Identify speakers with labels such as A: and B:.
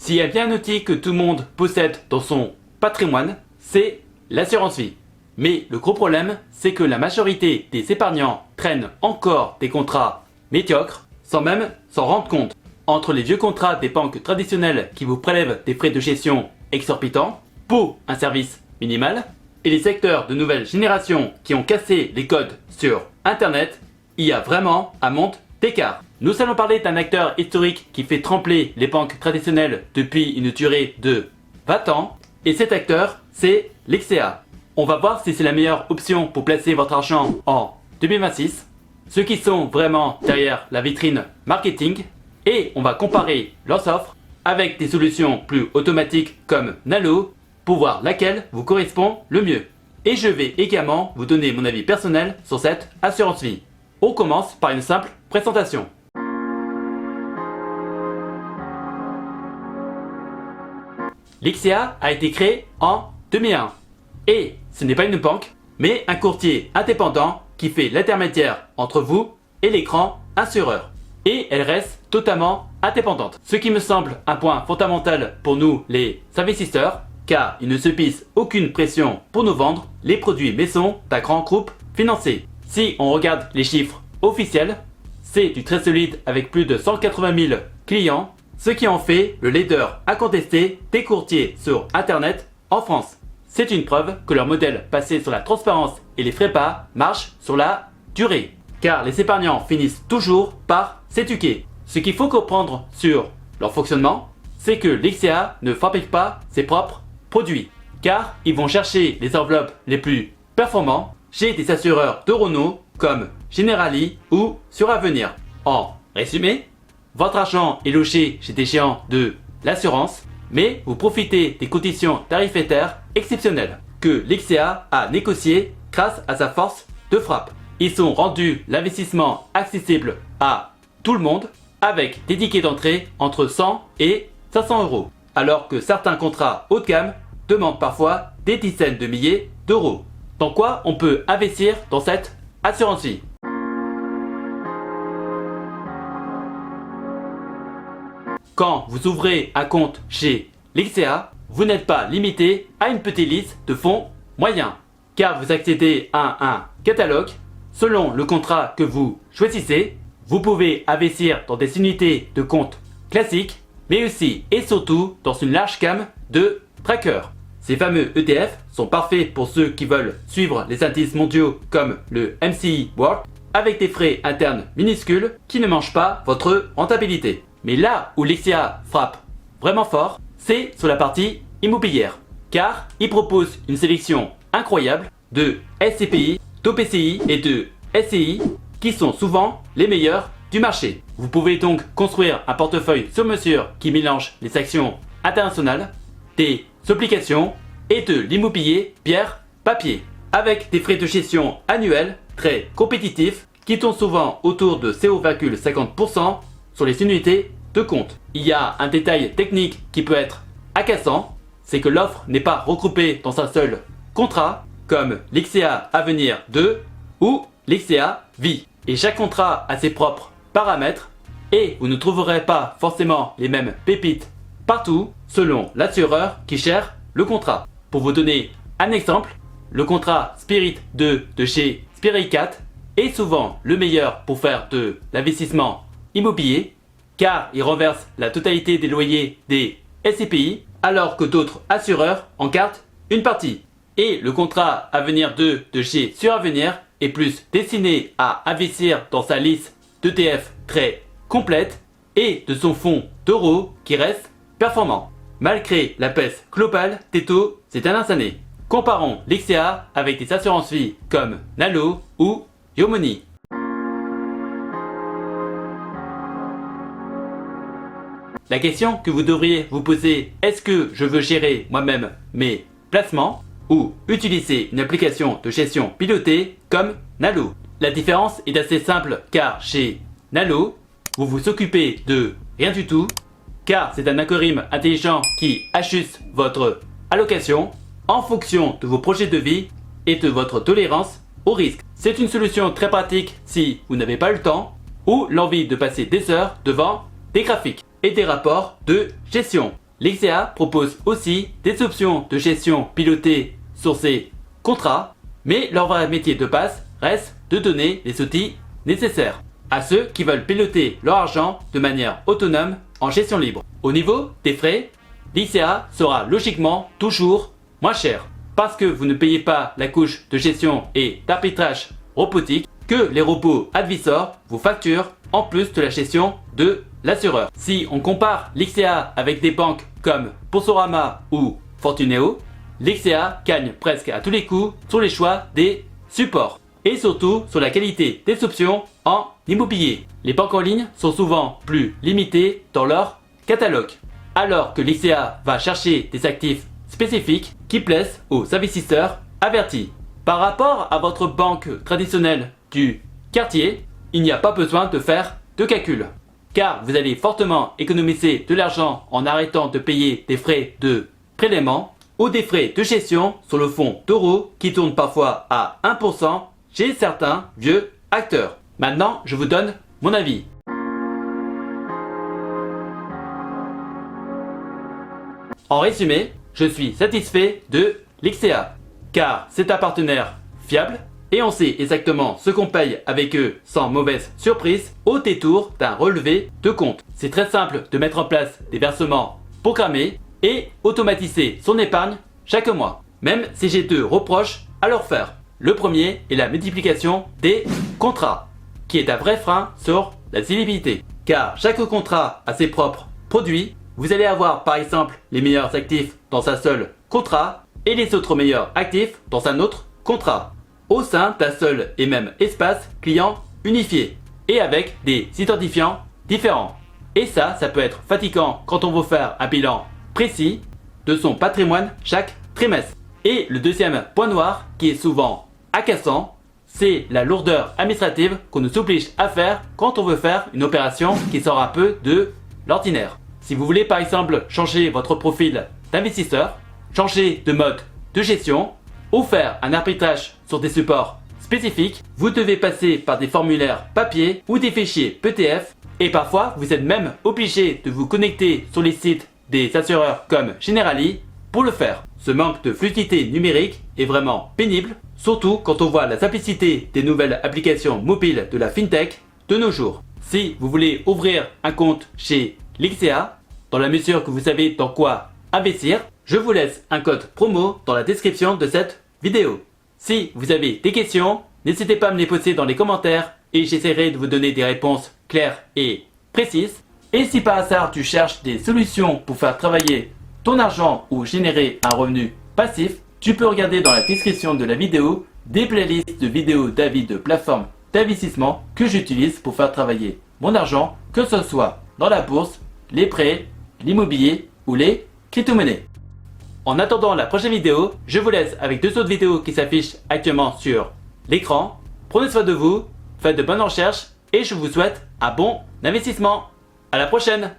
A: S'il y a bien un outil que tout le monde possède dans son patrimoine, c'est l'assurance vie. Mais le gros problème, c'est que la majorité des épargnants traînent encore des contrats médiocres sans même s'en rendre compte. Entre les vieux contrats des banques traditionnelles qui vous prélèvent des frais de gestion exorbitants pour un service minimal et les secteurs de nouvelle génération qui ont cassé les codes sur Internet, il y a vraiment un monde d'écart. Nous allons parler d'un acteur historique qui fait trembler les banques traditionnelles depuis une durée de 20 ans et cet acteur, c'est Lexea. On va voir si c'est la meilleure option pour placer votre argent en 2026, ceux qui sont vraiment derrière la vitrine marketing et on va comparer leurs offres avec des solutions plus automatiques comme Nalo pour voir laquelle vous correspond le mieux. Et je vais également vous donner mon avis personnel sur cette assurance vie. On commence par une simple présentation. Lexea a été créé en 2001 et ce n'est pas une banque mais un courtier indépendant qui fait l'intermédiaire entre vous et l'écran assureur. Et elle reste totalement indépendante. Ce qui me semble un point fondamental pour nous les investisseurs car ils ne subissent aucune pression pour nous vendre les produits maison d'un grand groupe financier. Si on regarde les chiffres officiels, c'est du très solide avec plus de 180 000 clients, ce qui en fait le leader incontesté des courtiers sur Internet en France. C'est une preuve que leur modèle basé sur la transparence et les frais bas marche sur la durée. Car les épargnants finissent toujours par s'éduquer. Ce qu'il faut comprendre sur leur fonctionnement, c'est que Lexea ne fabrique pas ses propres produits. Car ils vont chercher les enveloppes les plus performants chez des assureurs de renom comme Generali ou Suravenir. En résumé, votre argent est logé chez des géants de l'assurance, mais vous profitez des conditions tarifaires exceptionnelles que Lexea a négociées grâce à sa force de frappe. Ils ont rendu l'investissement accessible à tout le monde avec des tickets d'entrée entre 100 et 500 euros, alors que certains contrats haut de gamme demandent parfois des dizaines de milliers d'euros. Dans quoi on peut investir dans cette assurance vie? Quand vous ouvrez un compte chez Lexea, vous n'êtes pas limité à une petite liste de fonds moyens, car vous accédez à un catalogue. Selon le contrat que vous choisissez, vous pouvez investir dans des unités de compte classiques, mais aussi et surtout dans une large gamme de trackers. Ces fameux ETF sont parfaits pour ceux qui veulent suivre les indices mondiaux comme le MSCI World avec des frais internes minuscules qui ne mangent pas votre rentabilité. Mais là où Lexea frappe vraiment fort, c'est sur la partie immobilière, car il propose une sélection incroyable de SCPI, d'OPCI et de SCI qui sont souvent les meilleurs du marché. Vous pouvez donc construire un portefeuille sur mesure qui mélange les actions internationales, des obligations et de l'immobilier pierre-papier, avec des frais de gestion annuels très compétitifs qui tournent souvent autour de 0,50% sur les unités de compte. Il y a un détail technique qui peut être agaçant, c'est que l'offre n'est pas regroupée dans un seul contrat comme Lexea Avenir 2 ou Lexea Vie. Et chaque contrat a ses propres paramètres et vous ne trouverez pas forcément les mêmes pépites partout selon l'assureur qui gère le contrat. Pour vous donner un exemple, le contrat Spirit 2 de chez Spirit 4 est souvent le meilleur pour faire de l'investissement immobilier car il renverse la totalité des loyers des SCPI alors que d'autres assureurs en gardent une partie. Et le contrat Avenir 2 de chez Suravenir est plus destiné à investir dans sa liste d'ETF très complète et de son fonds d'euros qui reste performant, malgré la baisse globale des taux ces dernières années. Comparons Lexea avec des assurances vie comme Nalo ou Yomoni. La question que vous devriez vous poser, est-ce que je veux gérer moi-même mes placements ou utiliser une application de gestion pilotée comme Nalo? La différence est assez simple car chez Nalo, vous vous occupez de rien du tout car c'est un algorithme intelligent qui ajuste votre allocation en fonction de vos projets de vie et de votre tolérance au risque. C'est une solution très pratique si vous n'avez pas le temps ou l'envie de passer des heures devant des graphiques et des rapports de gestion. l'XCA propose aussi des options de gestion pilotée sur ces contrats, mais leur vrai métier de base reste de donner les outils nécessaires à ceux qui veulent piloter leur argent de manière autonome en gestion libre. Au niveau des frais, l'XCA sera logiquement toujours moins cher parce que vous ne payez pas la couche de gestion et d'arbitrage robotique que les robots advisors vous facturent en plus de la gestion de l'assureur. Si on compare l'XCA avec des banques comme Boursorama ou Fortuneo, l'XCA gagne presque à tous les coups sur les choix des supports et surtout sur la qualité des options en immobilier. Les banques en ligne sont souvent plus limitées dans leur catalogue, alors que l'XCA va chercher des actifs spécifiques qui plaisent aux investisseurs avertis. Par rapport à votre banque traditionnelle du quartier, il n'y a pas besoin de faire de calcul, car vous allez fortement économiser de l'argent en arrêtant de payer des frais de prélèvement ou des frais de gestion sur le fonds d'euros qui tournent parfois à 1% chez certains vieux acteurs. Maintenant, je vous donne mon avis. En résumé, je suis satisfait de l'XCA, car c'est un partenaire fiable et on sait exactement ce qu'on paye avec eux sans mauvaise surprise au détour d'un relevé de compte. C'est très simple de mettre en place des versements programmés et automatiser son épargne chaque mois, même si j'ai deux reproches à leur faire. Le premier est la multiplication des contrats, qui est un vrai frein sur la lisibilité, car chaque contrat a ses propres produits. Vous allez avoir par exemple les meilleurs actifs dans un seul contrat et les autres meilleurs actifs dans un autre contrat, au sein d'un seul et même espace client unifié et avec des identifiants différents. Et ça peut être fatigant quand on veut faire un bilan précis de son patrimoine chaque trimestre. Et le deuxième point noir qui est souvent agaçant, c'est la lourdeur administrative qu'on nous oblige à faire quand on veut faire une opération qui sort un peu de l'ordinaire. Si vous voulez par exemple changer votre profil d'investisseur, changer de mode de gestion ou faire un arbitrage sur des supports spécifiques, vous devez passer par des formulaires papier ou des fichiers PDF et parfois vous êtes même obligé de vous connecter sur les sites des assureurs comme Generali pour le faire. Ce manque de fluidité numérique est vraiment pénible, surtout quand on voit la simplicité des nouvelles applications mobiles de la FinTech de nos jours. Si vous voulez ouvrir un compte chez l'XCA, dans la mesure que vous savez dans quoi investir, je vous laisse un code promo dans la description de cette vidéo. Si vous avez des questions, n'hésitez pas à me les poser dans les commentaires et j'essaierai de vous donner des réponses claires et précises. Et si par hasard tu cherches des solutions pour faire travailler ton argent ou générer un revenu passif, tu peux regarder dans la description de la vidéo des playlists de vidéos d'avis de plateformes d'investissement que j'utilise pour faire travailler mon argent, que ce soit dans la bourse, les prêts, l'immobilier ou les crypto-monnaies. En attendant la prochaine vidéo, je vous laisse avec deux autres vidéos qui s'affichent actuellement sur l'écran. Prenez soin de vous, faites de bonnes recherches et je vous souhaite un bon investissement. À la prochaine!